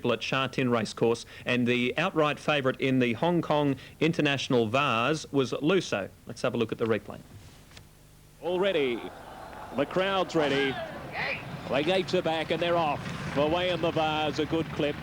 at Sha Tin Racecourse, and the outright favourite in the Hong Kong International Vase was Luso. Let's have a look at the replay. All ready. The crowd's ready. The gates are back and they're off. Away in the Vase, a good clip.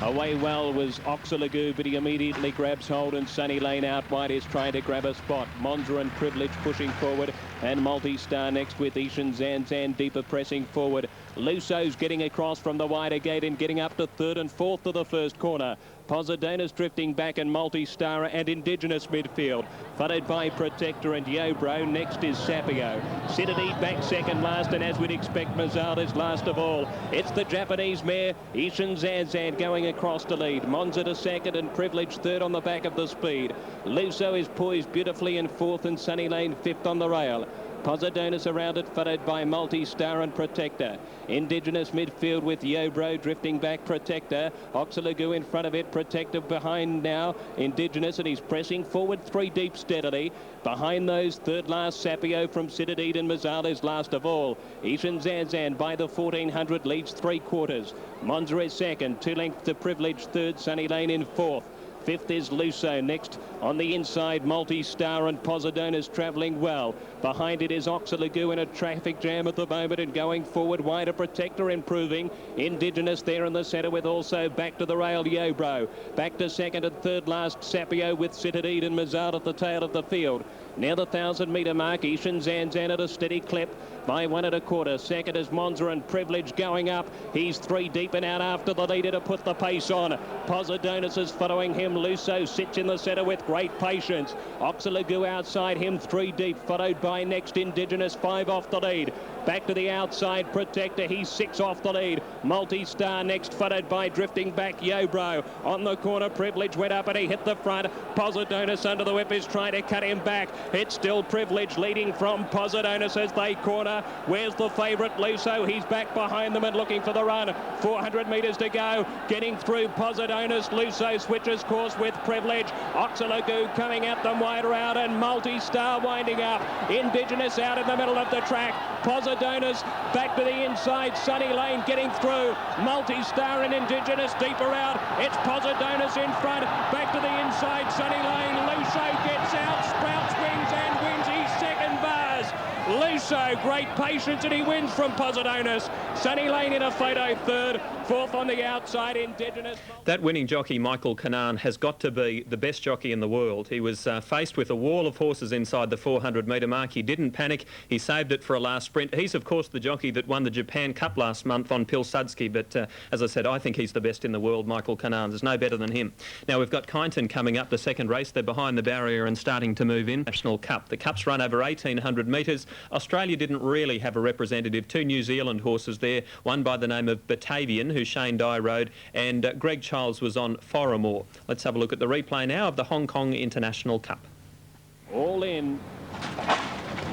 Away well was Oxalagoo, but he immediately grabs hold, and Sunny Lane out wide is trying to grab a spot. Monza and Privilege pushing forward, and Multi-Star next with Ishan Zan deeper pressing forward. Luso's getting across from the wider gate and getting up to third and fourth of the first corner. Posidona's drifting back, and Multi-Star and Indigenous midfield, followed by Protector and Yobro. Next is Sapio. Citadine back second last, and as we'd expect, Mazal is last of all. It's the Japanese mare, Ishan Zan going across the lead. Monza to second and Privilege third on the back of the speed. Luso is poised beautifully in fourth, and Sunny Lane fifth on the rail. Posidona's around it, followed by Multi-Star and Protector. Indigenous midfield with Yobro drifting back, Protector. Oxalagoo in front of it, Protector behind now, Indigenous, and he's pressing forward three deep steadily. Behind those, third last, Sapio from Citadine, and Mazal is last of all. Ishan Zan by the 1400 leads three quarters. Monza is second, 2 lengths to Privilege third, Sunny Lane in fourth. Fifth is Luso. Next on the inside, Multi-Star and Posidona's travelling well. Behind it is Oxalagoo in a traffic jam at the moment, and going forward wider, Protector improving. Indigenous there in the centre with also back to the rail Yobro. Back to second and third last, Sapio with Citadine and Mazal at the tail of the field. Near the 1,000-metre mark, Ishan Zan at a steady clip by 1 1/4. Second is Monza and Privilege going up. He's 3 deep and out after the leader to put the pace on. Posidonis is following him. Luso sits in the centre with great patience. Oxalagoo outside him, 3 deep, followed by next Indigenous, 5 off the lead. Back to the outside, Protector, he's 6 off the lead. Multi-Star next, followed by drifting back Yobro. On the corner, Privilege went up and he hit the front. Posidonis under the whip is trying to cut him back. It's still Privilege leading from Posidonis as they corner. Where's the favourite, Luso? He's back behind them and looking for the run. 400 metres to go. Getting through Posidonis. Luso switches course with Privilege. Oxalagoo coming at them wider out, and Multi-Star winding up. Indigenous out in the middle of the track. Posidonis back to the inside. Sunny Lane getting through. Multi-Star and Indigenous deeper out. It's Posidonis in front. Back to the inside. Sunny Lane. Luso gets out. Sprouts wings and wins his second Vase. Luso, great patience, and he wins from Posidonis. Sunny Lane in a photo third. Fourth on the outside, Indigenous. That winning jockey, Michael Canaan, has got to be the best jockey in the world. He was faced with a wall of horses inside the 400-metre mark. He didn't panic. He saved it for a last sprint. He's, of course, the jockey that won the Japan Cup last month on Pilsudski, but as I said, I think he's the best in the world, Michael Canaan. There's no better than him. Now, we've got Kyneton coming up the second race. They're behind the barrier and starting to move in. National Cup. The Cup's run over 1,800 metres. Australia didn't really have a representative. 2 New Zealand horses there, one by the name of Batavian, who Shane Dye rode, and Greg Childs was on Foramore. Let's have a look at the replay now of the Hong Kong International Cup. All in.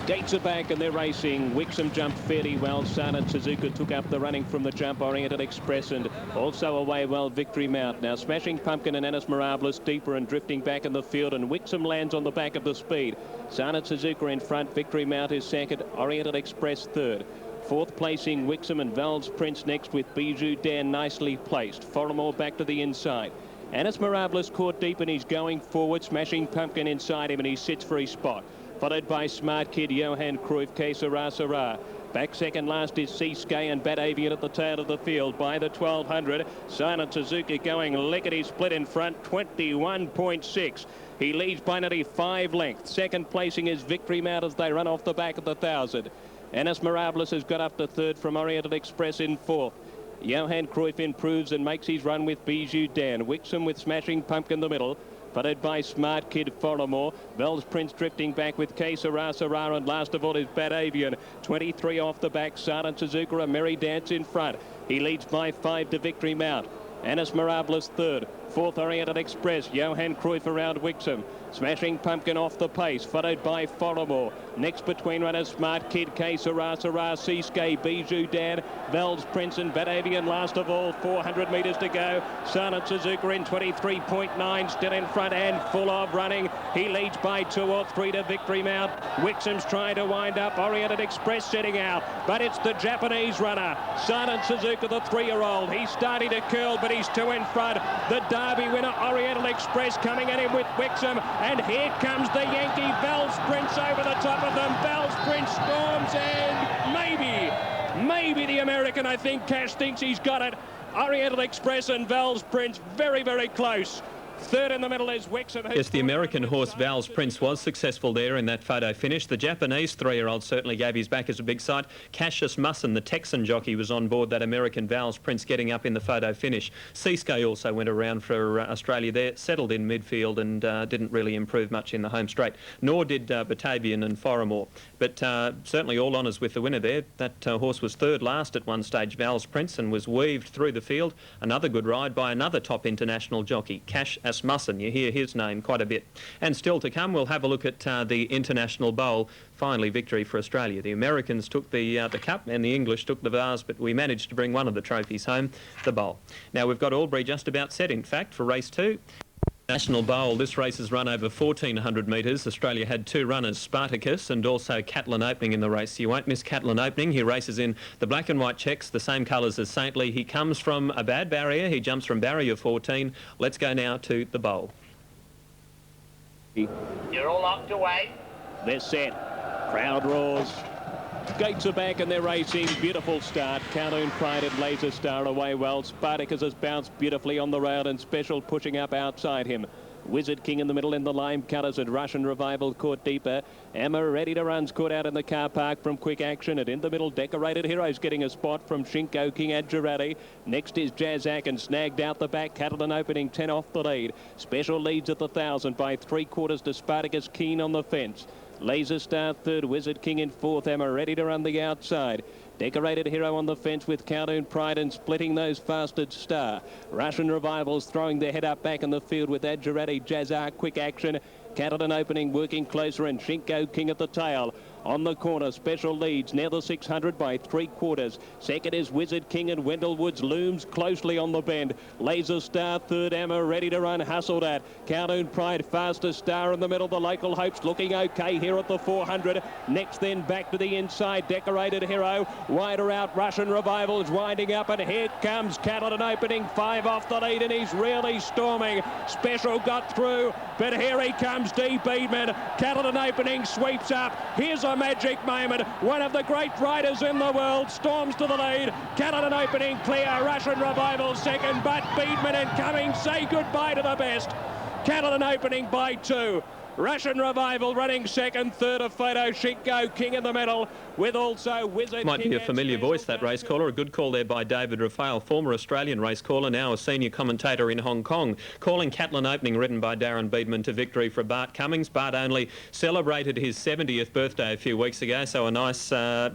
Gates are back and they're racing. Wixom jumped fairly well. Silent Suzuka took up the running from the jump. Oriental Express and also away well Victory Mount. Now Smashing Pumpkin and Anis Mirabilis deeper and drifting back in the field, and Wixom lands on the back of the speed. Silent Suzuka in front. Victory Mount is second. Oriental Express third. Fourth placing Wixom and Val's Prince next with Bijou Dan nicely placed. Foramore back to the inside. Anis Mirabilis caught deep and he's going forward. Smashing Pumpkin inside him and he sits for his spot. Followed by Smart Kid, Johan Cruyff, Que Sera Sera. Back second last is Seasky and Batavian at the tail of the field by the 1200. Silent Suzuki going lickety split in front, 21.6. He leads by nearly 5 lengths. Second placing is Victory Mount as they run off the back of the 1,000. Anis Mirabilis has got up to third from Oriental Express in fourth. Johan Cruyff improves and makes his run with Bijou Dan. Wixom with Smashing Pumpkin in the middle, followed by Smart Kid Foramore. Val's Prince drifting back with Que Sera Sera, and last of all is Batavian. 23 off the back. Silent Suzuka, a merry dance in front. He leads by 5 to Victory Mount. Anis Mirabilis third. Fourth, Oriental Express. Johan Cruyff around Wixom. Smashing Pumpkin off the pace, followed by Foramore. Next between runners, Smart Kid, Que Sera Sera, Seasky, Bijou Dan, Val's Prince and Batavian. Last of all, 400 metres to go. Silent Suzuka in 23.9, still in front and full of running. He leads by 2 or 3 to Victory Mount. Wixom's trying to wind up. Oriental Express setting out, but it's the Japanese runner, Silent Suzuka, the 3-year-old. He's starting to curl, but he's 2 in front. The Derby winner, Oriental Express, coming at him with Wixom. And here comes the Yankee. Vase Prince over the top of them. Vase Prince storms, and maybe the American, I think Cash thinks he's got it. Oriental Express and Vase Prince very, very close. Third in the middle is Wixom. Yes, the American horse Vase Prince was successful there in that photo finish. The Japanese 3-year-old certainly gave his back as a big side. Cassius Musson, the Texan jockey, was on board that American Vase Prince, getting up in the photo finish. Seasky also went around for Australia there, settled in midfield and didn't really improve much in the home straight, nor did Batavian and Foramore. But certainly all honours with the winner there. That horse was third last at one stage, Vase Prince, and was weaved through the field. Another good ride by another top international jockey, Cash Musson. You hear his name quite a bit. And still to come, we'll have a look at the International Bowl. Finally, victory for Australia. The Americans took the cup and the English took the vase, but we managed to bring one of the trophies home, the bowl. Now, we've got Albury just about set, in fact, for race 2. National Bowl. This race has run over 1,400 metres. Australia had 2 runners, Spartacus and also Catlin Opening in the race. You won't miss Catlin Opening. He races in the black and white checks, the same colours as Saintly. He comes from a bad barrier. He jumps from barrier 14. Let's go now to the bowl. You're all locked away. They're set. Crowd roars. Gates are back and they're racing. Beautiful start. Kowloon Pride and Laser Star away well. Spartacus has bounced beautifully on the rail, and Special pushing up outside him. Wizard King in the middle in the lime colours, and Russian Revival caught deeper. Emma Ready to Run's caught out in the car park from Quick Action, and in the middle Decorated Heroes getting a spot from Shinko King Adjurati. Next is Jazzak, and snagged out the back. Cattleton Opening 10 off the lead. Special leads at the 1,000 by 3/4 to Spartacus, Keen on the fence. Laser Star third, Wizard King in fourth, Emma Ready to Run the outside. Decorated Hero on the fence with Kowloon Pride and splitting those fasted Star. Russian Revivals throwing their head up back in the field with Adjurati, Jazzar, Quick Action. Cattleton Opening working closer, and Shinko King at the tail. On the corner, Special leads near the 600 by 3/4. Second is Wizard King, and Wendell Woods looms closely on the bend. Laser Star third, Emma Ready to Run hustled at. Kowloon Pride fastest Star in the middle. The Local Hopes looking okay here at the 400. Next then back to the inside, Decorated Hero. Wider out, Russian Revival is winding up, and here comes Cattleton Opening 5 off the lead, and he's really storming. Special got through, but here he comes, D. Beedman. Cattleton Opening sweeps up. Here's a magic moment. One of the great riders in the world storms to the lead. Cattleton Opening clear. Russian Revival second, but Beedman and Cummings say goodbye to the best. Cattleton Opening by 2. Russian Revival running second, third a photo, Shinko King in the middle, with also Wizard Might King. be a familiar voice, that race caller. A good call there by David Raphael, former Australian race caller, now a senior commentator in Hong Kong, calling Catlin Opening, ridden by Darren Beedman, to victory for Bart Cummings. Bart only celebrated his 70th birthday a few weeks ago, so a nice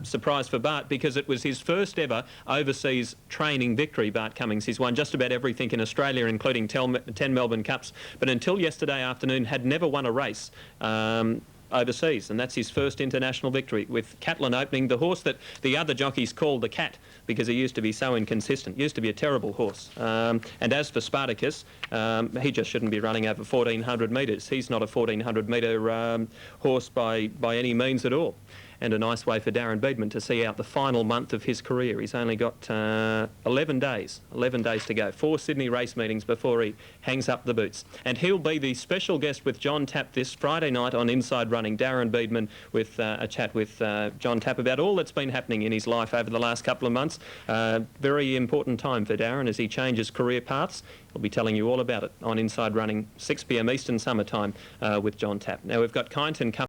surprise for Bart, because it was his first ever overseas training victory, Bart Cummings. He's won just about everything in Australia, including 10 Melbourne Cups, but until yesterday afternoon had never won a race overseas, and that's his first international victory with Catlin Opening, the horse that the other jockeys called the Cat because he used to be so inconsistent, used to be a terrible horse. And as for Spartacus, he just shouldn't be running over 1,400 metres. He's not a 1,400 metre horse by any means at all. And a nice way for Darren Beedman to see out the final month of his career. He's only got 11 days to go. 4 Sydney race meetings before he hangs up the boots. And he'll be the special guest with John Tapp this Friday night on Inside Running. Darren Beedman with a chat with John Tapp about all that's been happening in his life over the last couple of months. Very important time for Darren as he changes career paths. He'll be telling you all about it on Inside Running, 6 p.m. Eastern summertime with John Tapp. Now, we've got Kyneton coming.